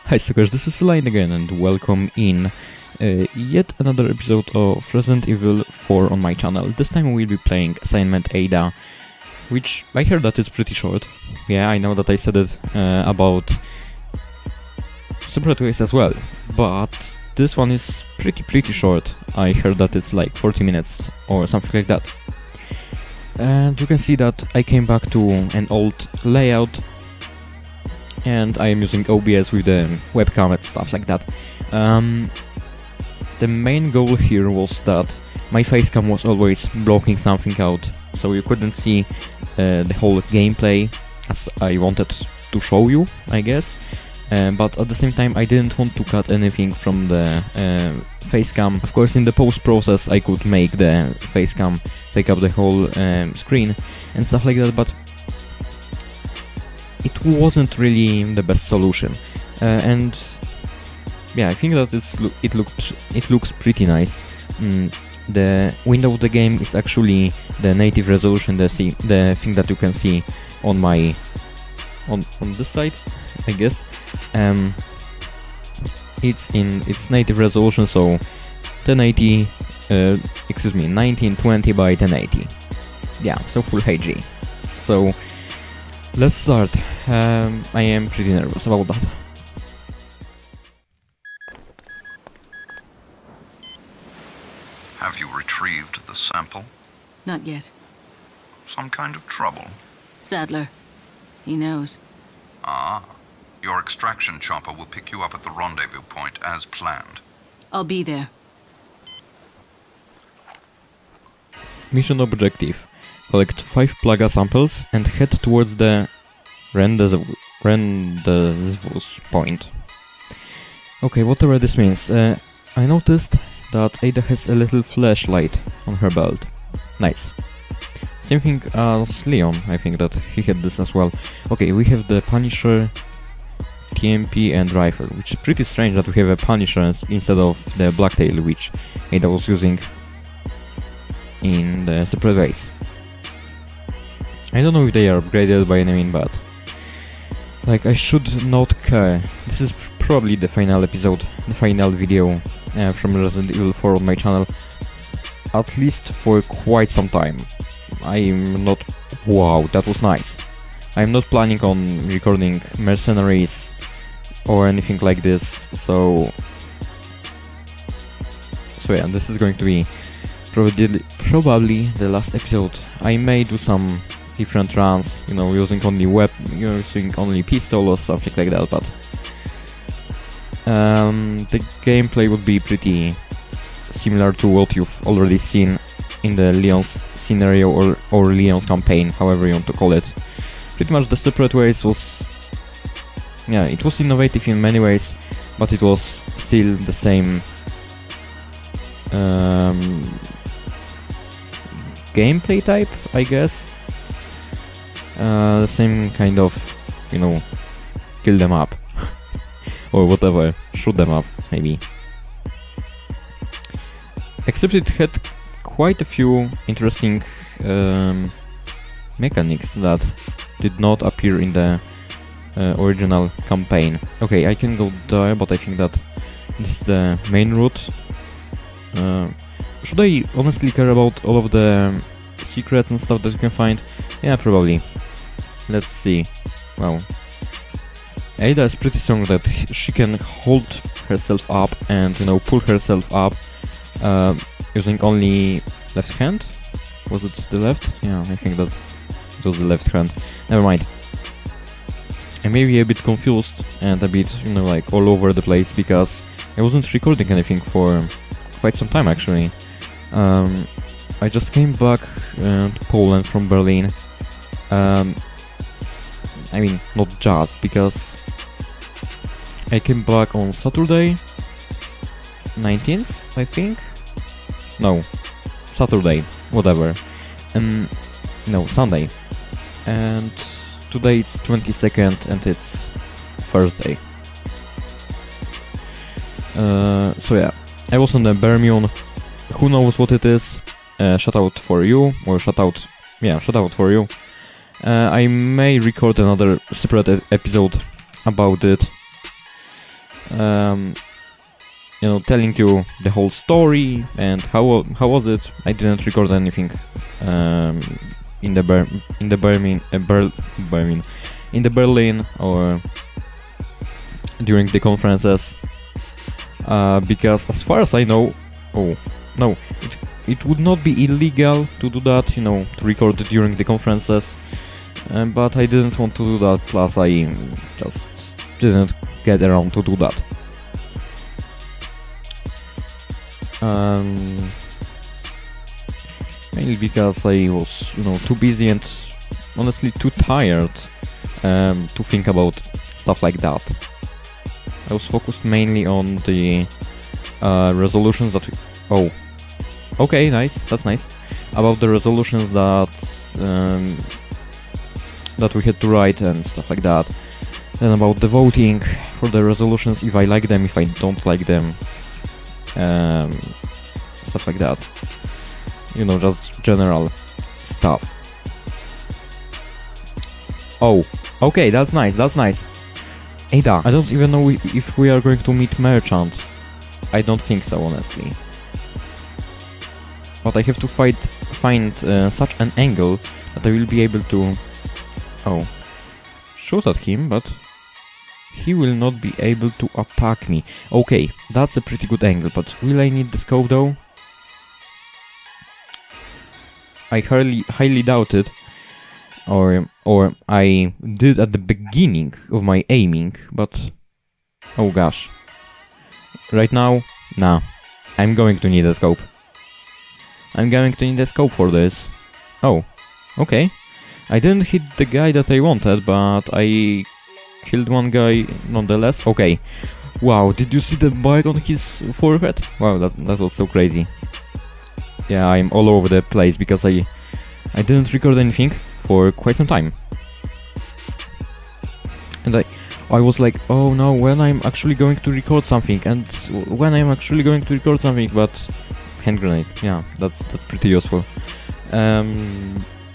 Hi suckers, this is Line again and welcome in yet another episode of Resident Evil 4 on my channel. This time we'll be playing assignment Ada, which I heard that it's pretty short. Yeah, I know that I said it about separate ways as well, but this one is pretty short. I heard that it's like 40 minutes or something like that. And you can see that I came back to an old layout and I am using OBS with the webcam and stuff like that. The main goal here was that my facecam was always blocking something out, so you couldn't see the whole gameplay as I wanted to show you, I guess. But at the same time I didn't want to cut anything from the facecam. Of course, in the post-process I could make the facecam take up the whole screen and stuff like that, but it wasn't really the best solution. And yeah, I think that it looks pretty nice. The window of the game is actually the native resolution, the thing that you can see on my on this side, I guess. It's in its native resolution, so 1920 by 1080. Yeah, so full HD. So let's start. I am pretty nervous about that. Have you retrieved the sample? Not yet. Some kind of trouble? Sadler. He knows. Ah. Your extraction chopper will pick you up at the rendezvous point as planned. I'll be there. Mission objective: collect 5 Plaga samples and head towards the rendezvous point. Okay, whatever this means. I noticed that Ada has a little flashlight on her belt. Nice. Same thing as Leon, I think that he had this as well. Okay, we have the Punisher, TMP and rifle, which is pretty strange that we have a Punisher instead of the Blacktail, which Ada was using in the separate ways. I don't know if they are upgraded by any means, but like, I should not care. This is probably the final episode, the final video from Resident Evil 4 on my channel, at least for quite some time. I'm not... Wow, that was nice. I'm not planning on recording Mercenaries or anything like this, so yeah, this is going to be probably the last episode. I may do some different runs, you know, using only pistol or something like that, but the gameplay would be pretty similar to what you've already seen in the Leon's scenario or Leon's campaign, however you want to call it. Pretty much the separate ways was... yeah, it was innovative in many ways, but it was still the same gameplay type, I guess. The same kind of, you know, kill them up or whatever, shoot them up, maybe. Except it had quite a few interesting mechanics that did not appear in the original campaign. Okay, I can go there, but I think that this is the main route. Should I honestly care about all of the secrets and stuff that you can find? Yeah, probably. Let's see. Wow. Ada is pretty strong that she can hold herself up and, you know, pull herself up using only left hand. Was it the left? Yeah, I think that it was the left hand. Never mind. I may be a bit confused and a bit, you know, like all over the place because I wasn't recording anything for quite some time actually. I just came back to Poland from Berlin. I mean, not just, because I came back on Saturday 19th, I think? No, Saturday, whatever. No, Sunday. And today it's 22nd and it's Thursday. So yeah, I was on the Bermion. Who knows what it is? Shout out for you, or shout out for you. I may record another separate episode about it. you know, telling you the whole story and how was it. I didn't record anything in the Berlin or during the conferences, because as far as I know, oh no, it would not be illegal to do that, you know, to record during the conferences, but I didn't want to do that, plus I just didn't get around to do that. Mainly because I was, you know, too busy and honestly too tired to think about stuff like that. I was focused mainly on the resolutions that oh, okay, nice, that's nice. About the resolutions that that we had to write and stuff like that. Then about the voting for the resolutions, if I like them, if I don't like them, stuff like that. You know, just general stuff. Oh, okay, that's nice, that's nice. Ada, I don't even know if we are going to meet Merchant. I don't think so, honestly. But I have to find such an angle that I will be able to... Oh. Shoot at him, but... he will not be able to attack me. Okay, that's a pretty good angle, but will I need the scope though? I highly doubt it. Or I did at the beginning of my aiming, but... oh gosh. Right now, nah. I'm going to need a scope. I'm going to need a scope for this. Oh, okay. I didn't hit the guy that I wanted, but I killed one guy nonetheless. Okay. Wow, did you see the bite on his forehead? Wow, that was so crazy. Yeah, I'm all over the place because I didn't record anything for quite some time. And I was like, oh no, when I'm actually going to record something, but hand grenade, yeah, that's pretty useful.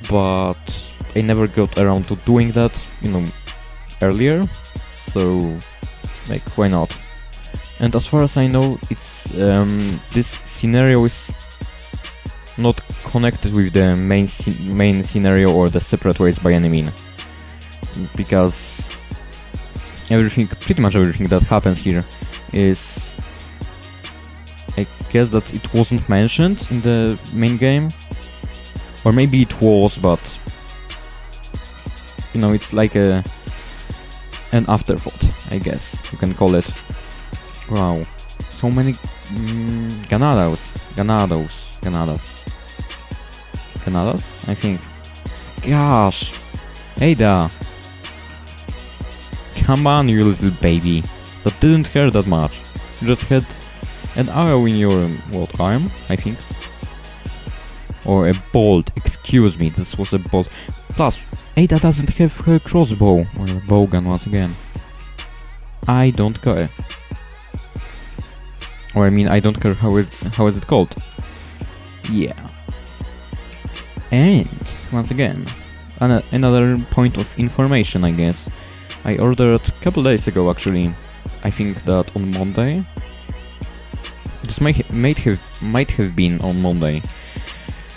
But I never got around to doing that, you know, earlier, so like, why not? And as far as I know, it's this scenario is not connected with the main scenario or the separate ways by any mean, because pretty much everything that happens here is, I guess that it wasn't mentioned in the main game, or maybe it was, but you know, it's like an afterthought, I guess you can call it. Wow, so many Ganadas, I think. Gosh, Ada, come on, you little baby. That didn't hurt that much. You just had an arrow in your arm, I think. Or a bolt, excuse me, this was a bolt. Plus, Ada doesn't have her crossbow, or a bowgun once again. I don't care. Or I mean, I don't care how is it called. Yeah. And, once again, another point of information, I guess. I ordered a couple days ago, actually. I think that on Monday. This might have been on Monday.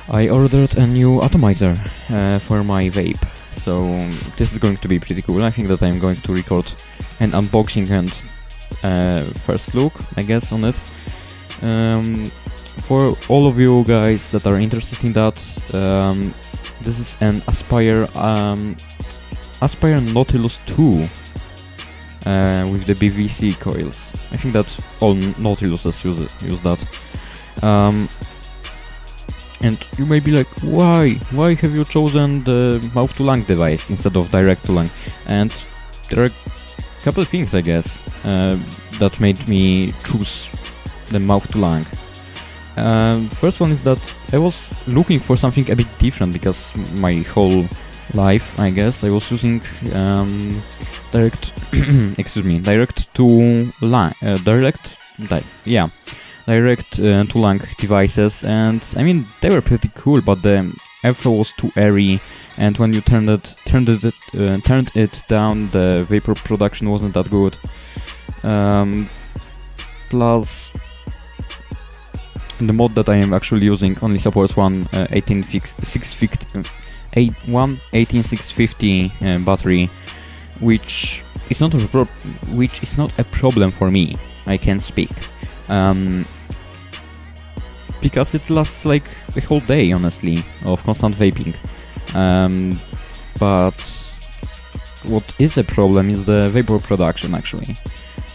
I ordered a new atomizer for my vape, so this is going to be pretty cool. I think that I'm going to record an unboxing and first look, I guess, on it. For all of you guys that are interested in that, this is an Aspire Nautilus 2 with the BVC coils. I think that all Nautiluses use that. And you may be like, why have you chosen the mouth-to-lung device instead of direct-to-lung? And there are a couple of things, I guess, that made me choose the mouth-to-lung. First one is that I was looking for something a bit different, because my whole life, I guess, I was using direct to lung devices, and I mean, they were pretty cool, but the airflow was too airy, and when you turned it down, the vapor production wasn't that good. Plus the mod that I am actually using only supports one 18650 battery, which is not a problem for me. I can speak because it lasts like a whole day, honestly, of constant vaping. But what is a problem is the vapor production, actually.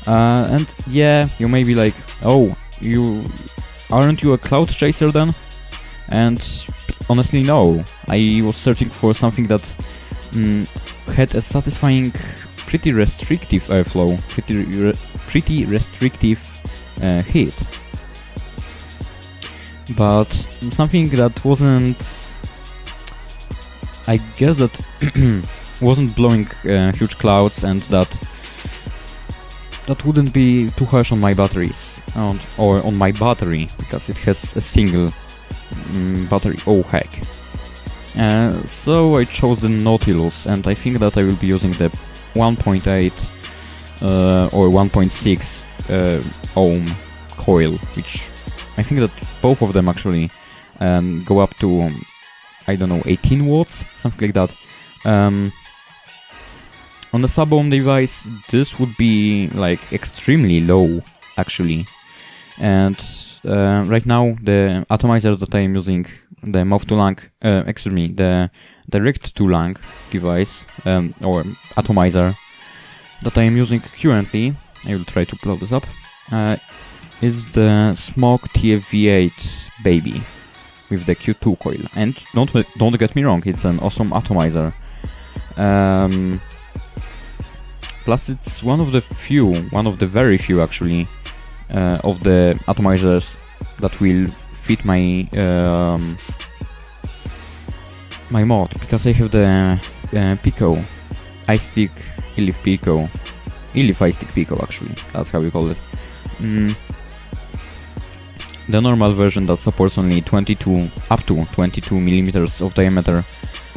And yeah, you may be like, oh, aren't you a cloud chaser then? And honestly, no. I was searching for something that had a satisfying, pretty restrictive airflow, pretty restrictive heat. But something that wasn't, I guess that wasn't blowing huge clouds, and that wouldn't be too harsh on my batteries, or on my battery, because it has a single battery. Oh heck. So I chose the Nautilus, and I think that I will be using the 1.8 or 1.6 ohm coil, which I think that both of them actually go up to, I don't know, 18 watts, something like that. On the sub-ohm device, this would be like extremely low, actually. And right now, the atomizer that I am using, the mouth-to-lung, the direct-to-lung device, or atomizer that I am using currently, I will try to blow this up, is the Smoke TFV8 baby with the Q2 coil. And don't get me wrong, it's an awesome atomizer. Plus, it's one of the very few actually, of the atomizers that will fit my my mod, because I have the Pico, iStick Elif Pico, Elif iStick Pico actually, that's how we call it. The normal version that supports only up to 22 millimeters of diameter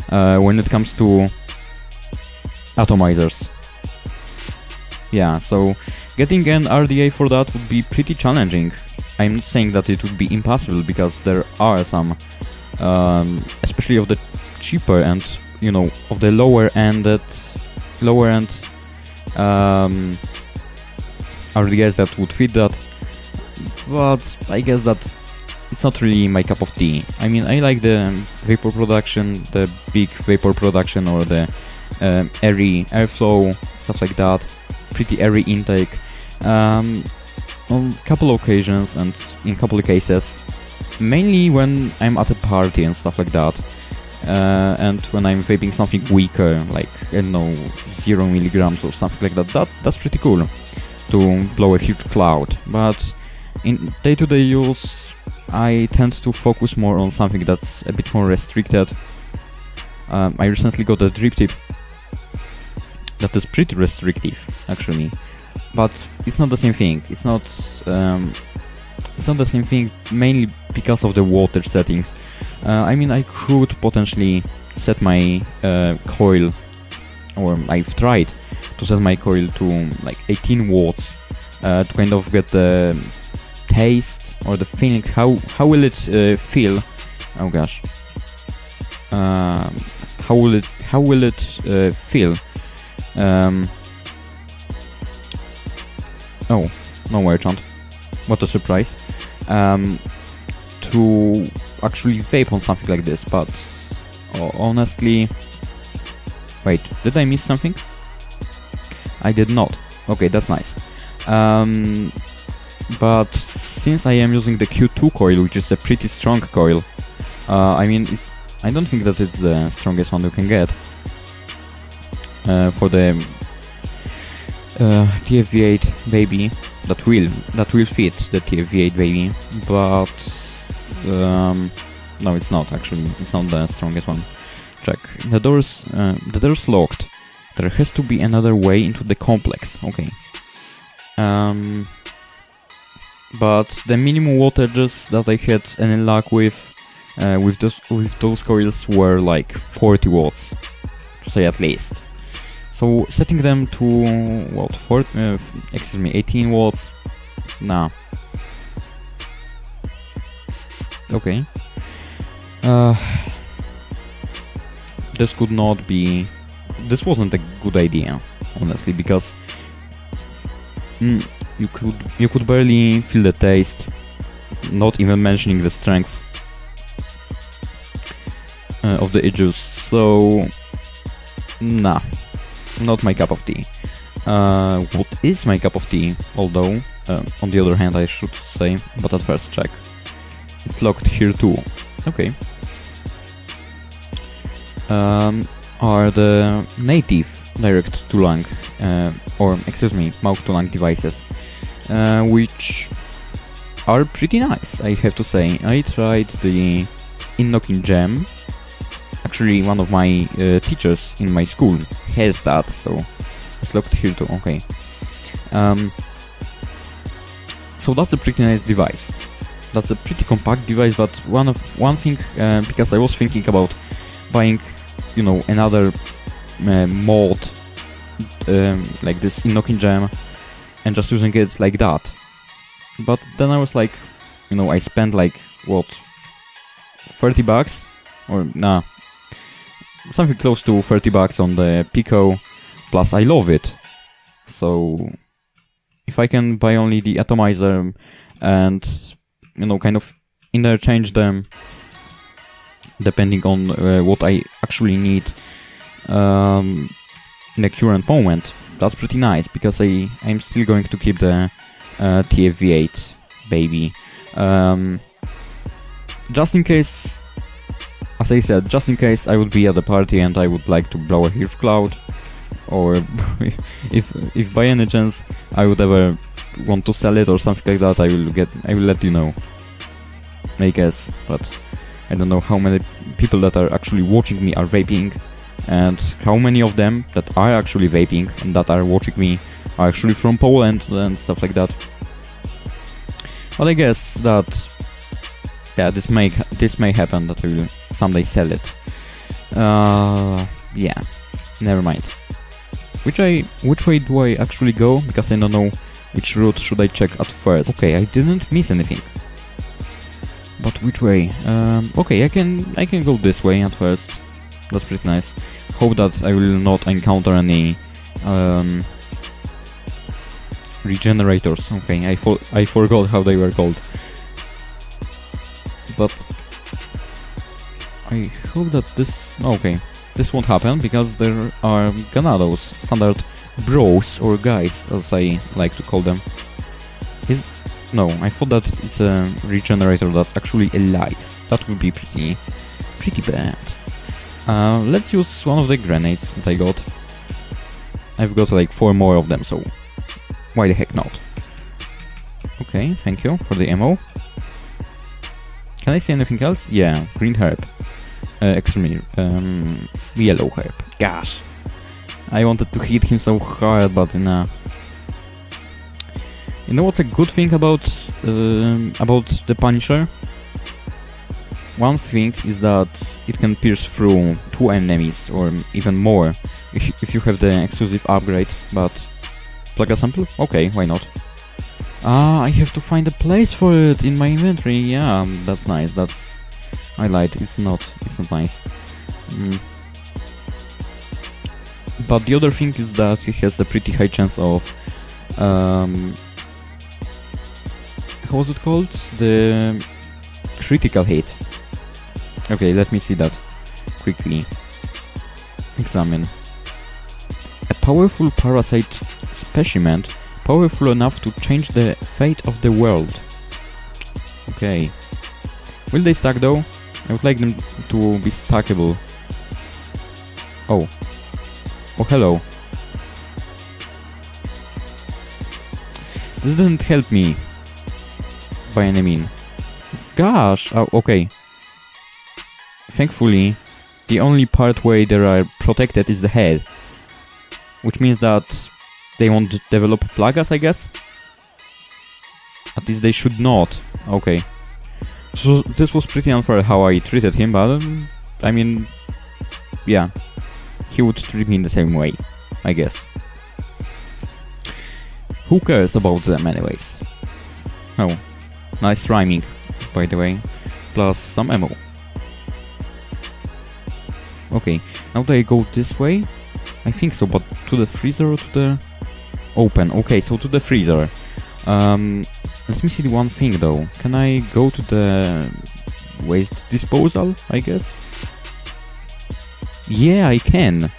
when it comes to atomizers. Yeah, so getting an RDA for that would be pretty challenging. I'm not saying that it would be impossible, because there are some, especially of the cheaper and, you know, of the lower end RDAs that would fit that. But I guess that it's not really my cup of tea. I mean, I like the vapor production, the big vapor production, or the airy airflow, stuff like that. Pretty airy intake. On a couple occasions and in couple of cases, mainly when I'm at a party and stuff like that, and when I'm vaping something weaker, like, I don't know, 0 milligrams or something like that, that's pretty cool to blow a huge cloud. But in day-to-day use, I tend to focus more on something that's a bit more restricted. I recently got a drip tip that is pretty restrictive, actually, but it's not the same thing. It's not the same thing, mainly because of the wattage settings. I mean, I could potentially set my coil, or I've tried to set my coil to like 18 watts to kind of get the taste or the feeling. How will it feel? Oh gosh, how will it feel? Oh, no merchant. What a surprise. To actually vape on something like this, but honestly... Wait, did I miss something? I did not. Okay, that's nice. But since I am using the Q2 coil, which is a pretty strong coil, I mean, I don't think that it's the strongest one you can get. For the TFV8 baby, that will fit the TFV8 baby, but no, it's not actually. It's not the strongest one. Check. The door's locked. There has to be another way into the complex. Okay. But the minimum wattages that I had any luck with those coils were like 40 watts, to say at least. So setting them to what, 18 watts? Nah. Okay. This could not be. This wasn't a good idea, honestly, because you could barely feel the taste, not even mentioning the strength of the juice. So, nah, not my cup of tea. What is my cup of tea? Although, on the other hand, I should say, but at first check. It's locked here too. Okay. Are the native direct-to-lung, or excuse me, mouth-to-lung devices, which are pretty nice, I have to say. I tried the in-knocking gem. Actually, one of my teachers in my school has that, so it's locked here too. Okay. So that's a pretty nice device. That's a pretty compact device, but one thing, because I was thinking about buying, you know, another mod like this in-knocking gem and just using it like that. But then I was like, you know, I spent like what, 30 bucks, or nah, something close to 30 bucks on the Pico, plus I love it. So if I can buy only the atomizer and, you know, kind of interchange them depending on what I actually need in a current moment, that's pretty nice, because I'm still going to keep the TFV8 baby. Just in case, as I said, just in case I would be at the party and I would like to blow a huge cloud, or if by any chance I would ever want to sell it or something like that, I will let you know, I guess. But I don't know how many people that are actually watching me are vaping, and how many of them that are actually vaping and that are watching me are actually from Poland and stuff like that. But I guess that, yeah, this may happen, that I will someday sell it. Yeah, never mind. Which way do I actually go? Because I don't know which route should I check at first. Okay, I didn't miss anything. But which way? Okay, I can go this way at first. That's pretty nice. Hope that I will not encounter any regenerators. Okay, I forgot how they were called. But I hope that this... Okay, this won't happen, because there are Ganados, standard bros, or guys, as I like to call them. No, I thought that it's a regenerator that's actually alive. That would be pretty bad. Let's use one of the grenades that I got. I've got like 4 more of them, so why the heck not? Okay, thank you for the ammo. Can I see anything else? Yeah, green herb. Excuse me, yellow herb. Gosh, I wanted to hit him so hard, but nah. You know what's a good thing about the Punisher? One thing is that it can pierce through 2 enemies, or even more, if you have the exclusive upgrade. But Plaga sample? Okay, why not? I have to find a place for it in my inventory. Yeah, that's nice. I lied. It's not nice. But the other thing is that it has a pretty high chance of how was it called? The critical hit. Okay, let me see that quickly. Examine. A powerful parasite specimen, powerful enough to change the fate of the world. Okay. Will they stack though? I would like them to be stackable. Oh. Oh, hello. This didn't help me. By any mean. Gosh! Oh, okay. Thankfully, the only part where they are protected is the head. Which means that they won't develop plagas, I guess? At least they should not. Okay. So this was pretty unfair how I treated him, but I mean... yeah. He would treat me in the same way. I guess. Who cares about them anyways? Oh, nice rhyming, by the way. Plus some ammo. Okay, now do I go this way? I think so, but to the freezer or to the... Open. Okay, so to the freezer. Let me see the one thing though. Can I go to the waste disposal, I guess? Yeah, I can.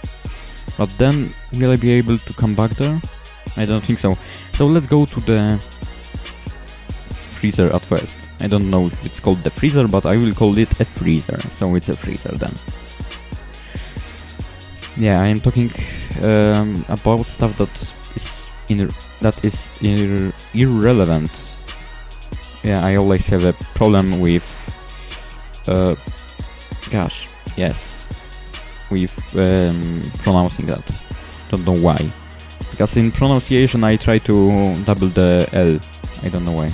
But then, will I be able to come back there? I don't think so. So let's go to the freezer at first. I don't know if it's called the freezer, but I will call it a freezer. So it's a freezer then. Yeah, I am talking about stuff that is irrelevant. Yeah, I always have a problem with gosh, yes, with pronouncing that. Don't know why. Because in pronunciation I try to double the L. I don't know why.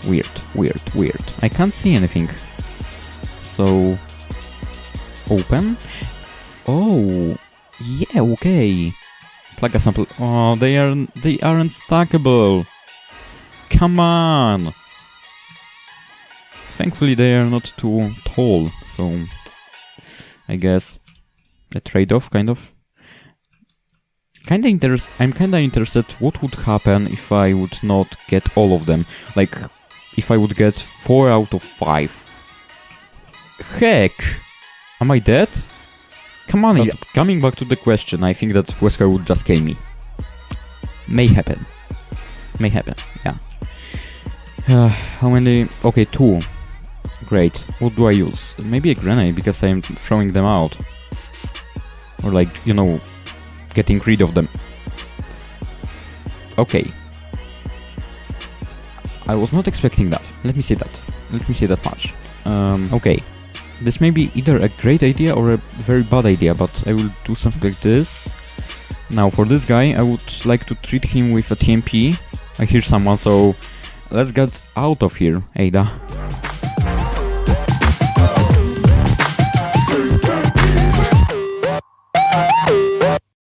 Okay. Weird. I can't see anything. So open. Oh, yeah, okay. Plaga sample. Oh, they aren't stackable. Come on. Thankfully they are not too tall, so I guess a trade-off, kind of. I'm kinda interested what would happen if I would not get all of them. Like, if I would get 4 out of 5. Heck! Am I dead? Come on, coming back to the question, I think that Wesker would just kill me. May happen, yeah. How many? Okay, 2. Great. What do I use? Maybe a grenade, because I'm throwing them out. Or like, you know, getting rid of them. Okay. I was not expecting that. Let me say that much. Okay. This may be either a great idea or a very bad idea, but I will do something like this. Now, for this guy, I would like to treat him with a TMP. I hear someone, so let's get out of here, Ada.